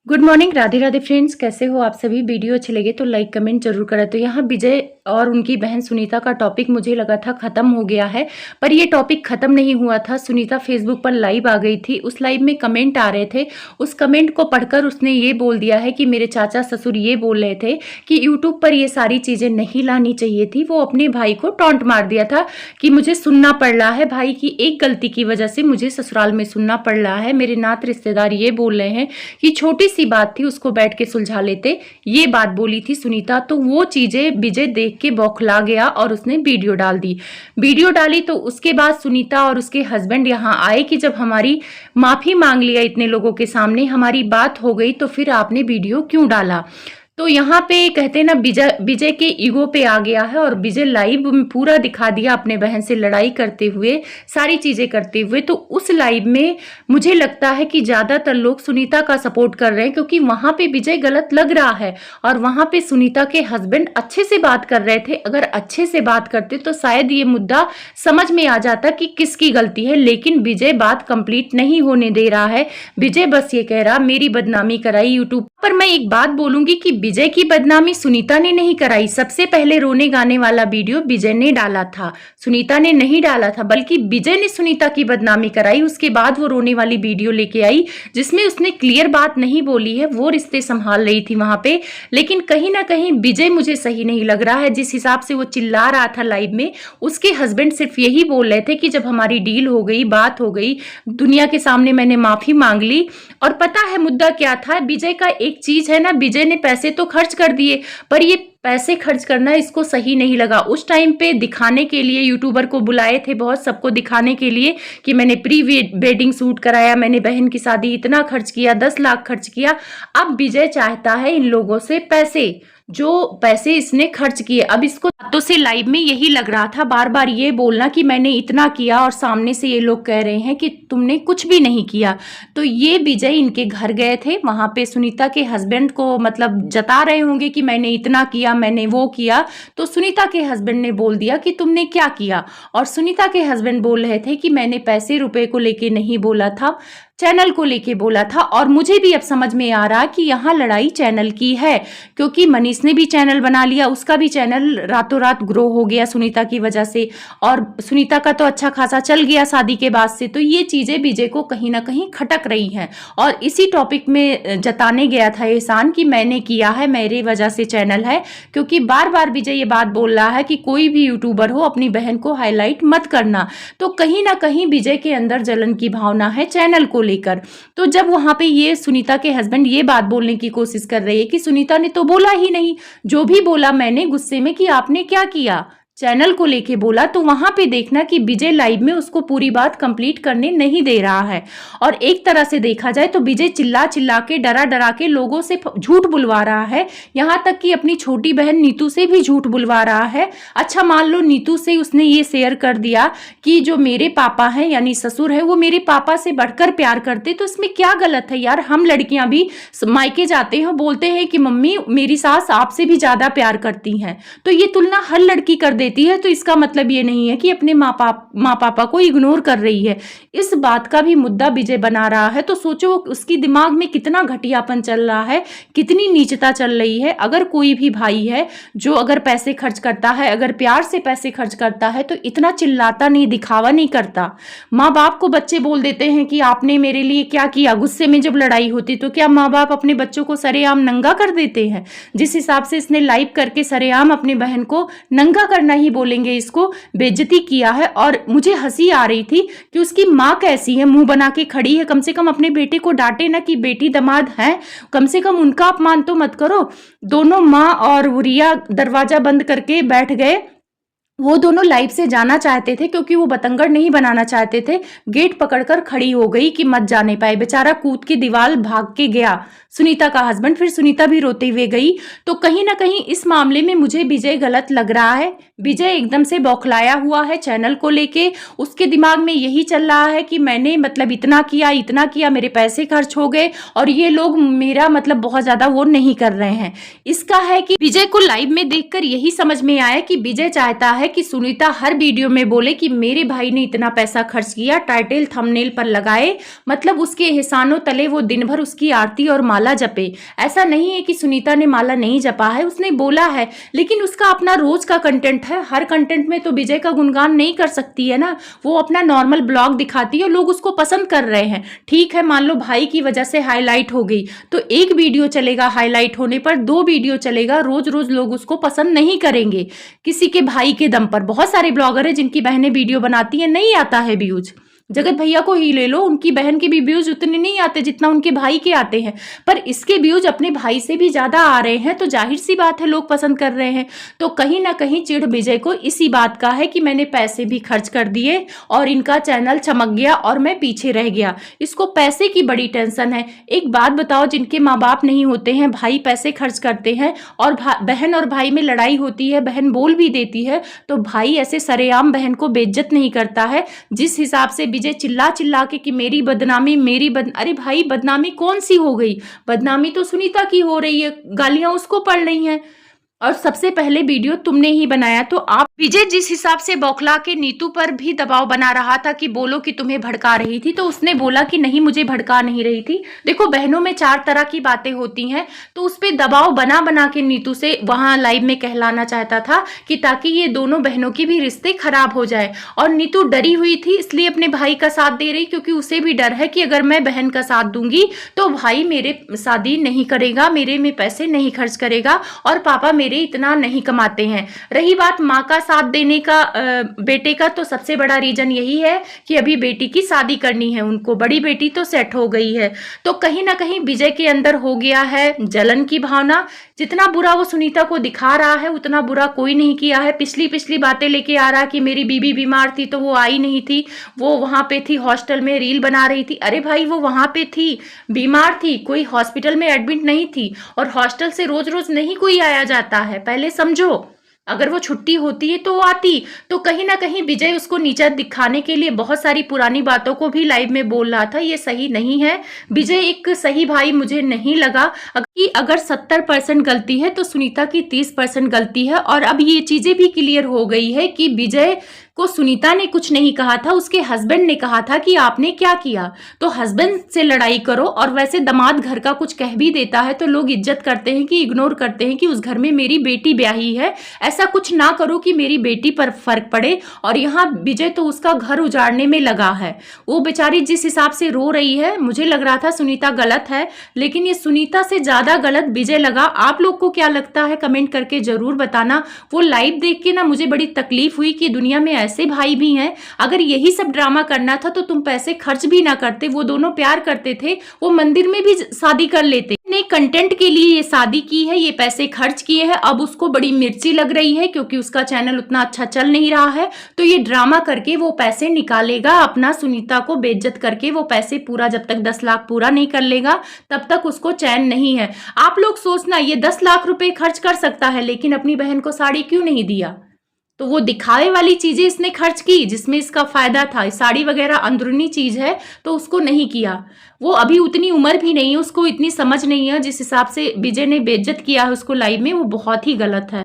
Good morning, Radhe Radhe friends. कैसे हो आप सभी। वीडियो अच्छी लगे तो लाइक कमेंट जरूर करें। तो यहाँ विजय और उनकी बहन सुनीता का टॉपिक मुझे लगा था खत्म हो गया है, पर ये टॉपिक खत्म नहीं हुआ था। सुनीता फेसबुक पर लाइव आ गई थी, उस लाइव में कमेंट आ रहे थे। उस कमेंट को पढ़कर उसने ये बोल दिया है कि मेरे चाचा ससुर ये बोल रहे थे कि यूट्यूब पर ये सारी चीज़ें नहीं लानी चाहिए थी। वो अपने भाई को टॉन्ट मार दिया था कि मुझे सुनना पड़ रहा है, भाई की एक गलती की वजह से मुझे ससुराल में सुनना पड़ रहा है। मेरे नात रिश्तेदार ये बोल रहे हैं कि छोटी सी बात थी, उसको बैठ के सुलझा लेते। ये बात बोली थी सुनीता। तो वो चीजें विजय देख के बौखला गया और उसने वीडियो डाल दी। वीडियो डाली तो उसके बाद सुनीता और उसके हस्बैंड यहाँ आए कि जब हमारी माफी मांग लिया इतने लोगों के सामने, हमारी बात हो गई, तो फिर आपने वीडियो क्यों डाला। तो यहाँ पे कहते हैं ना, विजय के ईगो पे आ गया है और विजय लाइव में पूरा दिखा दिया अपने बहन से लड़ाई करते हुए, सारी चीजें करते हुए। तो उस लाइव में मुझे लगता है कि ज्यादातर लोग सुनीता का सपोर्ट कर रहे हैं, क्योंकि वहां पे विजय गलत लग रहा है और वहां पे सुनीता के हस्बैंड अच्छे से बात कर रहे थे। अगर अच्छे से बात करते तो शायद ये मुद्दा समझ में आ जाता कि किसकी गलती है, लेकिन विजय बात कंप्लीट नहीं होने दे रहा है। विजय बस ये कह रहा मेरी बदनामी कराई यूट्यूब पर। मैं एक बात बोलूंगी कि विजय की बदनामी सुनीता ने नहीं कराई। सबसे पहले रोने गाने वाला वीडियो विजय ने डाला था, सुनीता ने नहीं डाला था, बल्कि विजय ने सुनीता की बदनामी कराई। उसके बाद वो रोने वाली वीडियो लेके आई जिसमें उसने क्लियर बात नहीं बोली है, वो रिश्ते संभाल रही थी वहां पे। लेकिन कहीं ना कहीं विजय मुझे सही नहीं लग रहा है। जिस हिसाब से वो चिल्ला रहा था लाइव में, उसके हस्बैंड सिर्फ यही बोल रहे थे कि जब हमारी डील हो गई, बात हो गई, दुनिया के सामने मैंने माफी मांग ली। और पता है मुद्दा क्या था विजय का। एक चीज है ना, विजय ने पैसे तो खर्च कर दिए, पर ये पैसे खर्च करना इसको सही नहीं लगा। उस टाइम पे दिखाने के लिए यूट्यूबर को बुलाए थे, बहुत सबको दिखाने के लिए कि मैंने प्री वेडिंग शूट कराया, मैंने बहन की शादी इतना खर्च किया, 10 लाख खर्च किया। अब विजय चाहता है इन लोगों से पैसे, जो पैसे इसने खर्च किए। अब इसको बातों से लाइव में यही लग रहा था, बार बार ये बोलना कि मैंने इतना किया, और सामने से ये लोग कह रहे हैं कि तुमने कुछ भी नहीं किया। तो ये विजय इनके घर गए थे, वहां पे सुनीता के हस्बैंड को मतलब जता रहे होंगे कि मैंने इतना किया, मैंने वो किया। तो सुनीता के हस्बैंड ने बोल दिया कि तुमने क्या किया, और सुनीता के हस्बैंड बोल रहे थे कि मैंने पैसे रुपए को लेके नहीं बोला था, चैनल को लेके बोला था। और मुझे भी अब समझ में आ रहा कि यहाँ लड़ाई चैनल की है, क्योंकि मनीष ने भी चैनल बना लिया, उसका भी चैनल रातों रात ग्रो हो गया सुनीता की वजह से, और सुनीता का तो अच्छा खासा चल गया शादी के बाद से। तो ये चीजें विजय को कहीं ना कहीं खटक रही हैं, और इसी टॉपिक में जताने गया था एहसान कि मैंने किया है, मेरे वजह से चैनल है। क्योंकि बार बार विजय ये बात बोल रहा है कि कोई भी यूट्यूबर हो अपनी बहन को हाईलाइट मत करना। तो कहीं ना कहीं विजय के अंदर जलन की भावना है चैनल को लेकर। तो जब वहां पे ये सुनीता के हस्बैंड ये बात बोलने की कोशिश कर रहे हैं कि सुनीता ने तो बोला ही नहीं, जो भी बोला मैंने गुस्से में कि आपने क्या किया, चैनल को लेके बोला। तो वहां पे देखना कि विजय लाइव में उसको पूरी बात कंप्लीट करने नहीं दे रहा है। और एक तरह से देखा जाए तो विजय चिल्ला चिल्ला के, डरा डरा के लोगों से झूठ बुलवा रहा है, यहां तक कि अपनी छोटी बहन नीतू से भी झूठ बुलवा रहा है। अच्छा मान लो नीतू से उसने ये शेयर कर दिया कि जो मेरे पापा हैं यानी ससुर है, वो मेरे पापा से बढ़कर प्यार करते, तो इसमें क्या गलत है यार। हम लड़कियां भी मायके जाते हैं, बोलते हैं कि मम्मी मेरी सास आपसे भी ज्यादा प्यार करती हैं, तो ये तुलना हर लड़की कर देती है। तो इसका मतलब ये नहीं है कि अपने माँ पापा को इग्नोर कर रही है। इस बात का भी मुद्दा विजय बना रहा है। तो सोचो उसकी दिमाग में कितना घटियापन चल रहा है, कितनी नीचता चल रही है। अगर कोई भी भाई है जो अगर पैसे खर्च करता है, अगर प्यार से पैसे खर्च करता है, तो इतना चिल्लाता नहीं, दिखावा नहीं करता। माँ बाप को बच्चे बोल देते हैं कि आपने मेरे लिए क्या किया। गुस्से में जब लड़ाई होती तो क्या माँ बाप अपने बच्चों को सरेआम नंगा कर देते हैं। जिस हिसाब से इसने लाइव करके सरेआम अपनी बहन को नंगा करना ही बोलेंगे, इसको बेइज्जती किया है। और मुझे हंसी आ रही थी कि उसकी माँ कैसी है, मुंह बना के खड़ी है। कम से कम अपने बेटे को डांटे ना कि बेटी दामाद है, कम से कम उनका अपमान तो मत करो। दोनों माँ और रिया दरवाजा बंद करके बैठ गए। वो दोनों लाइव से जाना चाहते थे क्योंकि वो बतंगड़ नहीं बनाना चाहते थे। गेट पकड़कर खड़ी हो गई कि मत जाने पाए, बेचारा कूद के दीवार भाग के गया सुनीता का हस्बैंड। फिर सुनीता भी रोते हुए गई। तो कहीं ना कहीं इस मामले में मुझे विजय गलत लग रहा है। विजय एकदम से बौखलाया हुआ है चैनल को लेके। उसके दिमाग में यही चल रहा है कि मैंने मतलब इतना किया, मेरे पैसे खर्च हो गए और ये लोग मेरा मतलब बहुत ज्यादा वो नहीं कर रहे हैं। इसका है कि विजय को लाइव में देखकर यही समझ में आया कि विजय चाहता है है कि सुनीता हर वीडियो में बोले कि मेरे भाई ने इतना पैसा खर्च किया, टाइटल थंबनेल पर लगाए, मतलब उसके एहसानों तले वो दिन भर उसकी आरती और माला जपे। ऐसा नहीं है कि सुनीता ने माला नहीं जपा है, उसने बोला है, लेकिन उसका अपना रोज का कंटेंट है। हर कंटेंट में तो विजय का गुणगान नहीं कर सकती है ना, वो अपना नॉर्मल ब्लॉग दिखाती है, लोग उसको पसंद कर रहे हैं। ठीक है, मान लो भाई की वजह से हाईलाइट हो गई तो एक वीडियो चलेगा, हाईलाइट होने पर 2 वीडियो चलेगा, रोज रोज लोग उसको पसंद नहीं करेंगे किसी के भाई के दम पर। बहुत सारे ब्लॉगर है जिनकी बहनें वीडियो बनाती हैं, नहीं आता है व्यूज। जगत भैया को ही ले लो, उनकी बहन के भी व्यूज उतने नहीं आते जितना उनके भाई के आते हैं, पर इसके व्यूज अपने भाई से भी ज्यादा आ रहे हैं, तो जाहिर सी बात है लोग पसंद कर रहे हैं। तो कहीं ना कहीं चिढ़ विजय को इसी बात का है कि मैंने पैसे भी खर्च कर दिए और इनका चैनल चमक गया और मैं पीछे रह गया। इसको पैसे की बड़ी टेंशन है। एक बात बताओ, जिनके माँ बाप नहीं होते हैं, भाई पैसे खर्च करते हैं और बहन और भाई में लड़ाई होती है, बहन बोल भी देती है, तो भाई ऐसे सरेआम बहन को बेइज्जत नहीं करता है। जिस हिसाब से विजय चिल्ला चिल्ला के कि मेरी बदनामी, अरे भाई बदनामी कौन सी हो गई? बदनामी तो सुनीता की हो रही है, गालियां उसको पड़ रही हैं। और सबसे पहले वीडियो तुमने ही बनाया, तो आप विजय जिस हिसाब से बौखला के नीतू पर भी दबाव बना रहा था कि बोलो कि तुम्हें भड़का रही थी, तो उसने बोला कि नहीं मुझे भड़का नहीं रही थी। देखो बहनों में 4 तरह की बातें होती हैं, तो उस पर दबाव बना बना के नीतू से वहां लाइव में कहलाना चाहता था कि ताकि ये दोनों बहनों के भी रिश्ते खराब हो जाए। और नीतू डरी हुई थी इसलिए अपने भाई का साथ दे रही, क्योंकि उसे भी डर है कि अगर मैं बहन का साथ दूंगी तो भाई मेरे शादी नहीं करेगा, मेरे में पैसे नहीं खर्च करेगा और पापा मेरे इतना नहीं कमाते हैं। रही बात माँ का साथ देने का बेटे का, तो सबसे बड़ा रीजन यही है कि अभी बेटी की शादी करनी है उनको, बड़ी बेटी तो सेट हो गई है। तो कहीं ना कहीं विजय के अंदर हो गया है जलन की भावना। जितना बुरा वो सुनीता को दिखा रहा है उतना बुरा कोई नहीं किया है। पिछली बातें लेके आ रहा है कि मेरी बीबी बीमार थी तो वो आई नहीं थी, वो वहां पे थी हॉस्टल में रील बना रही थी। अरे भाई वो वहां पे थी, बीमार थी, कोई हॉस्पिटल में एडमिट नहीं थी, और हॉस्टल से रोज रोज नहीं कोई आया जाता है, पहले समझो। अगर वो छुट्टी होती है तो आती। तो कहीं ना कहीं विजय उसको नीचा दिखाने के लिए बहुत सारी पुरानी बातों को भी लाइव में बोल रहा था, ये सही नहीं है। विजय एक सही भाई मुझे नहीं लगा। अगर 70% गलती है तो सुनीता की 30% गलती है। और अब ये चीजें भी क्लियर हो गई है कि विजय को सुनीता ने कुछ नहीं कहा था, उसके हस्बैंड ने कहा था कि आपने क्या किया। तो हस्बैंड से लड़ाई करो, और वैसे दामाद घर का कुछ कह भी देता है तो लोग इज्जत करते हैं कि इग्नोर करते हैं कि उस घर में मेरी बेटी ब्याही है। ऐसा कुछ ना करो कि मेरी बेटी पर फर्क पड़े। और यहाँ विजय तो उसका घर उजाड़ने में लगा है। वो बेचारी जिस हिसाब से रो रही है, मुझे लग रहा था सुनीता गलत है, लेकिन ये सुनीता से ज्यादा गलत विजय लगा। आप लोग को क्या लगता है कमेंट करके जरूर बताना। वो लाइव देख के ना मुझे बड़ी तकलीफ हुई कि दुनिया में ऐसे भाई भी हैं। अगर यही सब ड्रामा करना था तो तुम पैसे खर्च भी ना करते। वो दोनों प्यार करते थे, वो मंदिर में भी शादी कर लेते। ने कंटेंट के लिए ये शादी की है, ये पैसे खर्च किए हैं। अब उसको बड़ी मिर्ची लग रही है क्योंकि उसका चैनल उतना अच्छा चल नहीं रहा है, तो ये ड्रामा करके वो पैसे निकालेगा अपना। सुनीता को बेइज्जत करके वो पैसे पूरा, जब तक 10 लाख पूरा नहीं कर लेगा तब तक उसको चैन नहीं है। आप लोग सोचना, ये 10 लाख रुपए खर्च कर सकता है लेकिन अपनी बहन को साड़ी क्यों नहीं दिया? तो वो दिखावे वाली चीजें इसने खर्च की जिसमें इसका फायदा था। साड़ी वगैरह अंदरूनी चीज है तो उसको नहीं किया। वो अभी उतनी उम्र भी नहीं है, उसको इतनी समझ नहीं है। जिस हिसाब से विजय ने बेइज्जत किया है उसको लाइव में, वो बहुत ही गलत है।